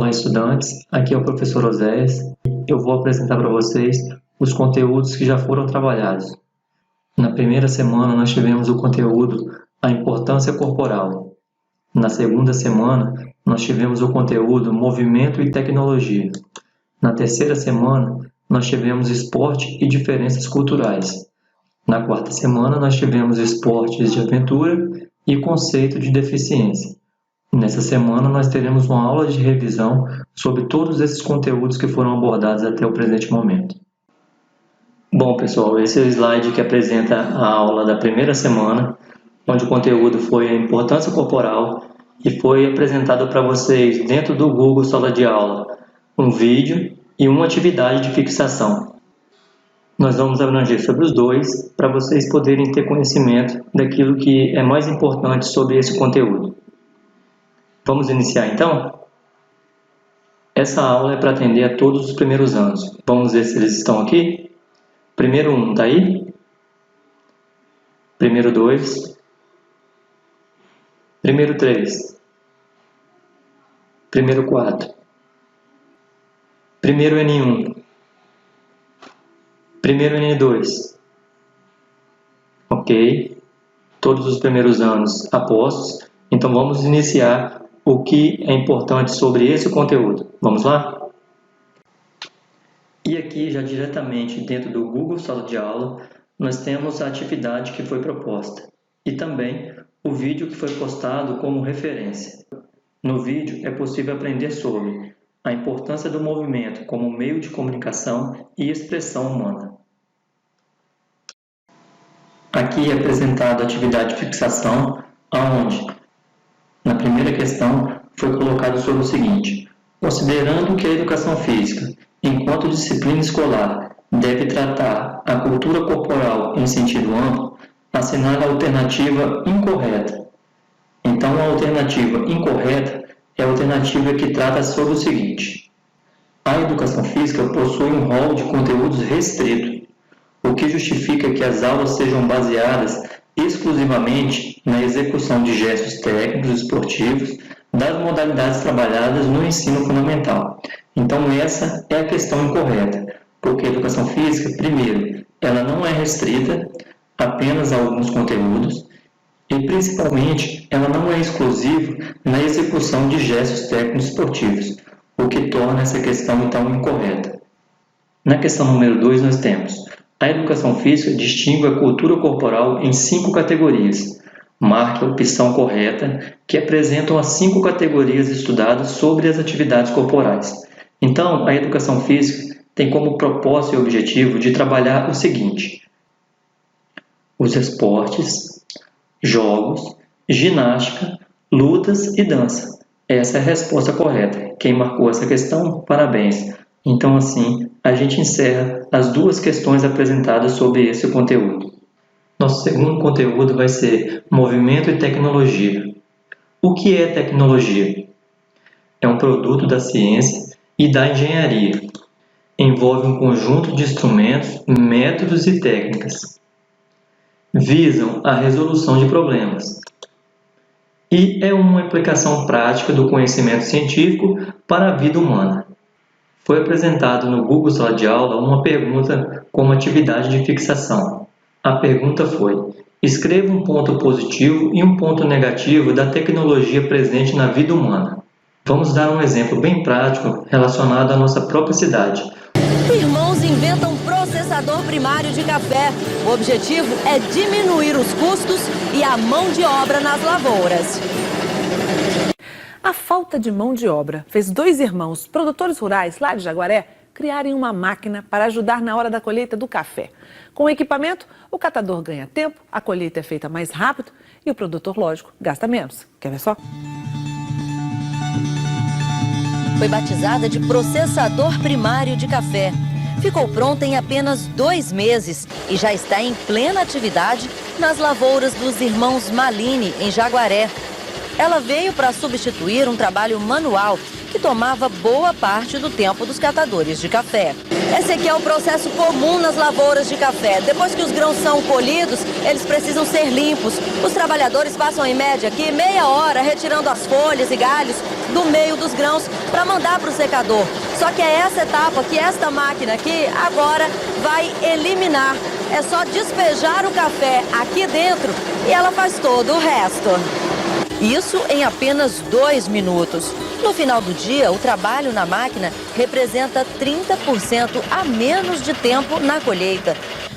Olá, estudantes. Aqui é o professor Oséias. Eu vou apresentar para vocês os conteúdos que já foram trabalhados. Na primeira semana, nós tivemos o conteúdo A Importância Corporal. Na segunda semana, nós tivemos o conteúdo Movimento e Tecnologia. Na terceira semana, nós tivemos Esporte e Diferenças Culturais. Na quarta semana, nós tivemos Esportes de Aventura e Conceito de Deficiência. Nessa semana, nós teremos uma aula de revisão sobre todos esses conteúdos que foram abordados até o presente momento. Bom, pessoal, esse é o slide que apresenta a aula da primeira semana, onde o conteúdo foi a importância corporal e foi apresentado para vocês dentro do Google Sala de Aula um vídeo e uma atividade de fixação. Nós vamos abranger sobre os dois para vocês poderem ter conhecimento daquilo que é mais importante sobre esse conteúdo. Vamos iniciar então? Essa aula é para atender a todos os primeiros anos. Vamos ver se eles estão aqui? Primeiro 1, está aí? Primeiro 2. Primeiro 3. Primeiro 4. Primeiro N1. Primeiro N2. Ok? Todos os primeiros anos apostos. Então vamos iniciar o que é importante sobre esse conteúdo. Vamos lá? E aqui, já diretamente dentro do Google Sala de Aula, nós temos a atividade que foi proposta e também o vídeo que foi postado como referência. No vídeo é possível aprender sobre a importância do movimento como meio de comunicação e expressão humana. Aqui é apresentada a atividade de fixação, onde na primeira questão, foi colocado sobre o seguinte: considerando que a educação física, enquanto disciplina escolar, deve tratar a cultura corporal em sentido amplo, assinale a alternativa incorreta. Então, a alternativa incorreta é a alternativa que trata sobre o seguinte: a educação física possui um rol de conteúdos restrito, o que justifica que as aulas sejam baseadas exclusivamente na execução de gestos técnicos esportivos das modalidades trabalhadas no ensino fundamental. Então essa é a questão incorreta, porque a educação física, primeiro, ela não é restrita apenas a alguns conteúdos e principalmente ela não é exclusiva na execução de gestos técnicos esportivos, o que torna essa questão então incorreta. Na questão número 2 nós temos: a educação física distingue a cultura corporal em 5 categorias. Marque a opção correta, que apresentam as 5 categorias estudadas sobre as atividades corporais. Então, a educação física tem como propósito e objetivo de trabalhar o seguinte: os esportes, jogos, ginástica, lutas e dança. Essa é a resposta correta. Quem marcou essa questão, parabéns. Então, assim, a gente encerra as 2 questões apresentadas sobre esse conteúdo. Nosso segundo conteúdo vai ser Movimento e Tecnologia. O que é tecnologia? É um produto da ciência e da engenharia. Envolve um conjunto de instrumentos, métodos e técnicas. Visam a resolução de problemas. E é uma aplicação prática do conhecimento científico para a vida humana. Foi apresentado no Google Sala de Aula uma pergunta como atividade de fixação. A pergunta foi: escreva um ponto positivo e um ponto negativo da tecnologia presente na vida humana. Vamos dar um exemplo bem prático relacionado à nossa própria cidade. Irmãos inventam um processador primário de café. O objetivo é diminuir os custos e a mão de obra nas lavouras. A falta de mão de obra fez 2 irmãos, produtores rurais lá de Jaguaré, criarem uma máquina para ajudar na hora da colheita do café. Com o equipamento, o catador ganha tempo, a colheita é feita mais rápido e o produtor, lógico, gasta menos. Quer ver só? Foi batizada de processador primário de café. Ficou pronta em apenas 2 meses e já está em plena atividade nas lavouras dos irmãos Malini, em Jaguaré. Ela veio para substituir um trabalho manual que tomava boa parte do tempo dos catadores de café. Esse aqui é o processo comum nas lavouras de café. Depois que os grãos são colhidos, eles precisam ser limpos. Os trabalhadores passam em média aqui meia hora retirando as folhas e galhos do meio dos grãos para mandar para o secador. Só que é essa etapa que esta máquina aqui agora vai eliminar. É só despejar o café aqui dentro e ela faz todo o resto. Isso em apenas 2 minutos. No final do dia, o trabalho na máquina representa 30% a menos de tempo na colheita.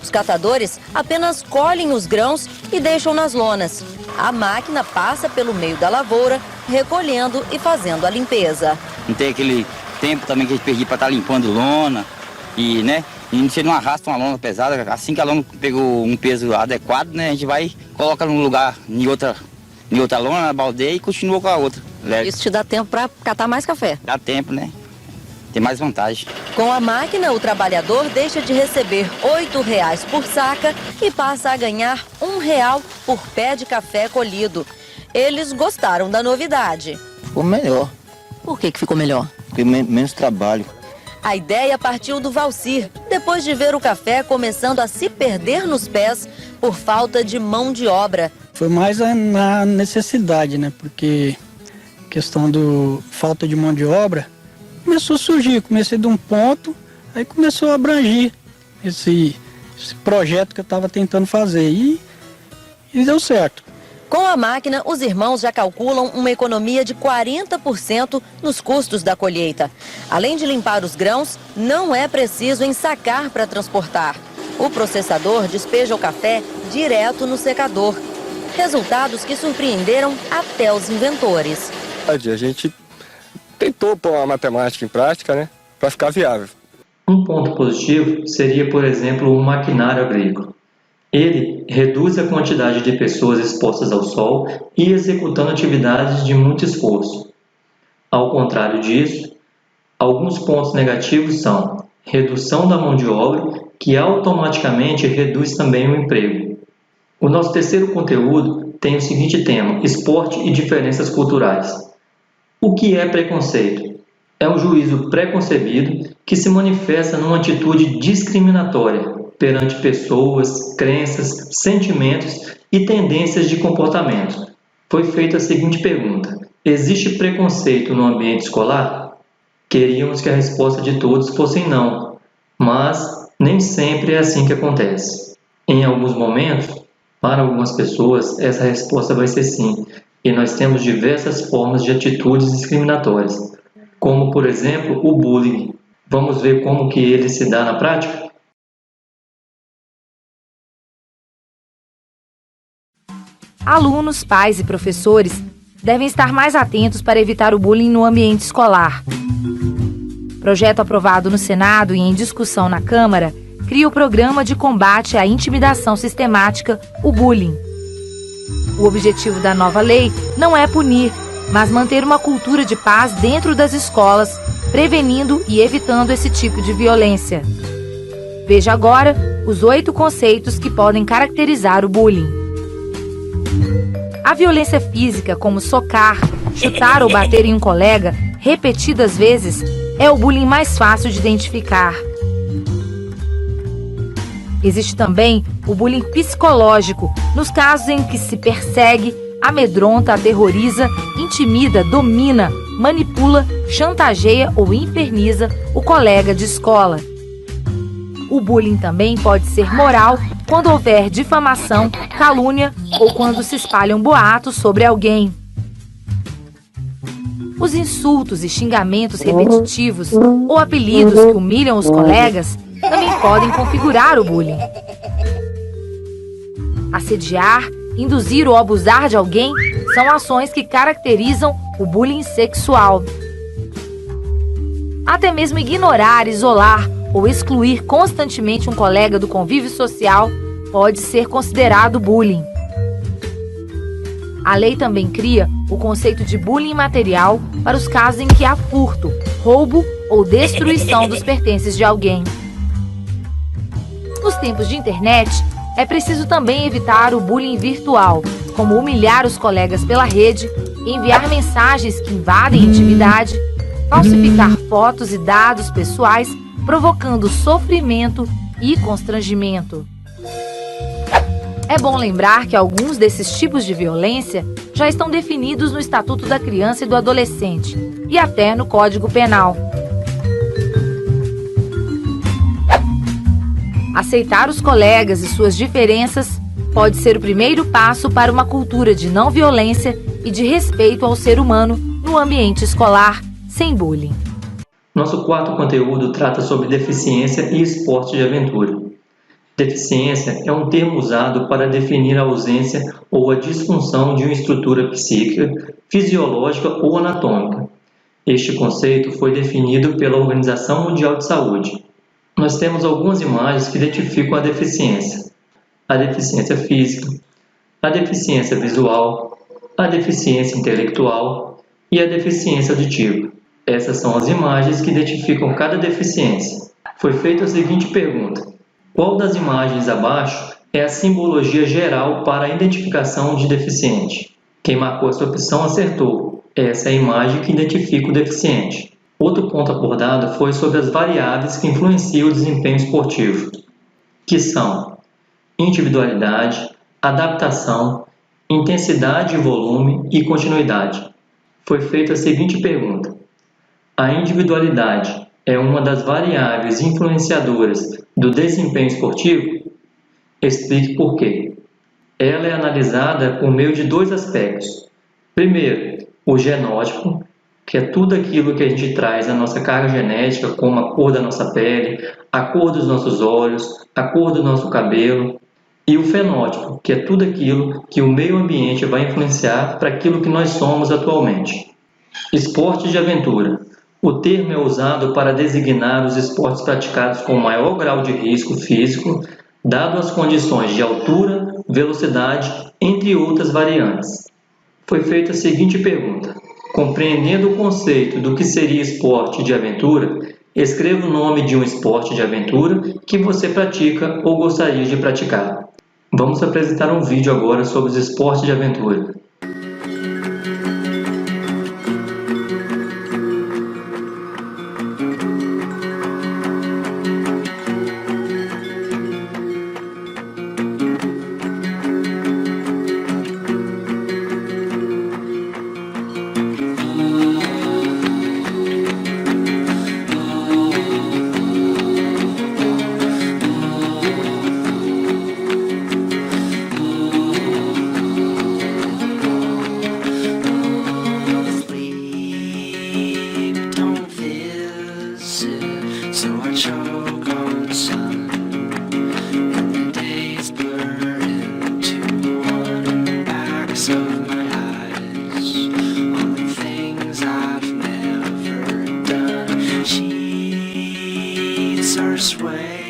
Os catadores apenas colhem os grãos e deixam nas lonas. A máquina passa pelo meio da lavoura, recolhendo e fazendo a limpeza. Não tem aquele tempo também que a gente perdia para estar limpando lona e, né? E você não arrasta uma lona pesada. Assim que a lona pegou um peso adequado, né? A gente vai, coloca num lugar, em outra lona, na baldeia e continua com a outra. Leve. Isso te dá tempo para catar mais café? Dá tempo, né? Tem mais vantagem. Com a máquina, o trabalhador deixa de receber R$ 8,00 por saca e passa a ganhar R$ 1,00 por pé de café colhido. Eles gostaram da novidade. Ficou melhor, Por que ficou melhor? porque menos trabalho. A ideia partiu do Valcir, depois de ver o café começando a se perder nos pés por falta de mão de obra. Foi mais na necessidade, né? Porque questão do falta de mão de obra começou a surgir. Comecei de um ponto, aí começou a abranger esse projeto que eu estava tentando fazer e deu certo. Com a máquina, os irmãos já calculam uma economia de 40% nos custos da colheita. Além de limpar os grãos, não é preciso ensacar para transportar. O processador despeja o café direto no secador. Resultados que surpreenderam até os inventores. A gente tentou pôr a matemática em prática, né, para ficar viável. Um ponto positivo seria, por exemplo, o maquinário agrícola. Ele reduz a quantidade de pessoas expostas ao sol e executando atividades de muito esforço. Ao contrário disso, alguns pontos negativos são redução da mão de obra, que automaticamente reduz também o emprego. O nosso terceiro conteúdo tem o seguinte tema: esporte e diferenças culturais. O que é preconceito? É um juízo preconcebido que se manifesta numa atitude discriminatória perante pessoas, crenças, sentimentos e tendências de comportamento. Foi feita a seguinte pergunta: existe preconceito no ambiente escolar? Queríamos que a resposta de todos fosse não, mas nem sempre é assim que acontece. Em alguns momentos, para algumas pessoas, essa resposta vai ser sim, e nós temos diversas formas de atitudes discriminatórias, como, por exemplo, o bullying. Vamos ver como que ele se dá na prática? Alunos, pais e professores devem estar mais atentos para evitar o bullying no ambiente escolar. Projeto aprovado no Senado e em discussão na Câmara cria o Programa de Combate à Intimidação Sistemática, o bullying. O objetivo da nova lei não é punir, mas manter uma cultura de paz dentro das escolas, prevenindo e evitando esse tipo de violência. Veja agora os 8 conceitos que podem caracterizar o bullying. A violência física, como socar, chutar ou bater em um colega repetidas vezes, é o bullying mais fácil de identificar. Existe também o bullying psicológico, nos casos em que se persegue, amedronta, aterroriza, intimida, domina, manipula, chantageia ou inferniza o colega de escola. O bullying também pode ser moral quando houver difamação, calúnia ou quando se espalham boatos sobre alguém. Os insultos e xingamentos repetitivos ou apelidos que humilham os colegas também podem configurar o bullying. Assediar, induzir ou abusar de alguém são ações que caracterizam o bullying sexual. Até mesmo ignorar, isolar ou excluir constantemente um colega do convívio social pode ser considerado bullying. A lei também cria o conceito de bullying material para os casos em que há furto, roubo ou destruição dos pertences de alguém. Nos tempos de internet, é preciso também evitar o bullying virtual, como humilhar os colegas pela rede, enviar mensagens que invadem intimidade, falsificar fotos e dados pessoais, provocando sofrimento e constrangimento. É bom lembrar que alguns desses tipos de violência já estão definidos no Estatuto da Criança e do Adolescente e até no Código Penal. Aceitar os colegas e suas diferenças pode ser o primeiro passo para uma cultura de não violência e de respeito ao ser humano no ambiente escolar, sem bullying. Nosso quarto conteúdo trata sobre deficiência e esporte de aventura. Deficiência é um termo usado para definir a ausência ou a disfunção de uma estrutura psíquica, fisiológica ou anatômica. Este conceito foi definido pela Organização Mundial de Saúde. Nós temos algumas imagens que identificam a deficiência: a deficiência física, a deficiência visual, a deficiência intelectual e a deficiência auditiva. Essas são as imagens que identificam cada deficiência. Foi feita a seguinte pergunta: qual das imagens abaixo é a simbologia geral para a identificação de deficiente? Quem marcou essa opção acertou. Essa é a imagem que identifica o deficiente. Outro ponto abordado foi sobre as variáveis que influenciam o desempenho esportivo, que são individualidade, adaptação, intensidade e volume e continuidade. Foi feita a seguinte pergunta: a individualidade é uma das variáveis influenciadoras do desempenho esportivo? Explique por quê. Ela é analisada por meio de dois aspectos. Primeiro, o genótipo, que é tudo aquilo que a gente traz na nossa carga genética, como a cor da nossa pele, a cor dos nossos olhos, a cor do nosso cabelo. E o fenótipo, que é tudo aquilo que o meio ambiente vai influenciar para aquilo que nós somos atualmente. Esporte de aventura. O termo é usado para designar os esportes praticados com maior grau de risco físico, dado as condições de altura, velocidade, entre outras variantes. Foi feita a seguinte pergunta: compreendendo o conceito do que seria esporte de aventura, escreva o nome de um esporte de aventura que você pratica ou gostaria de praticar. Vamos apresentar um vídeo agora sobre os esportes de aventura. So I choke on the sun, and the days blur into one. Backs of my eyes on the things I've never done. Sheets are swaying.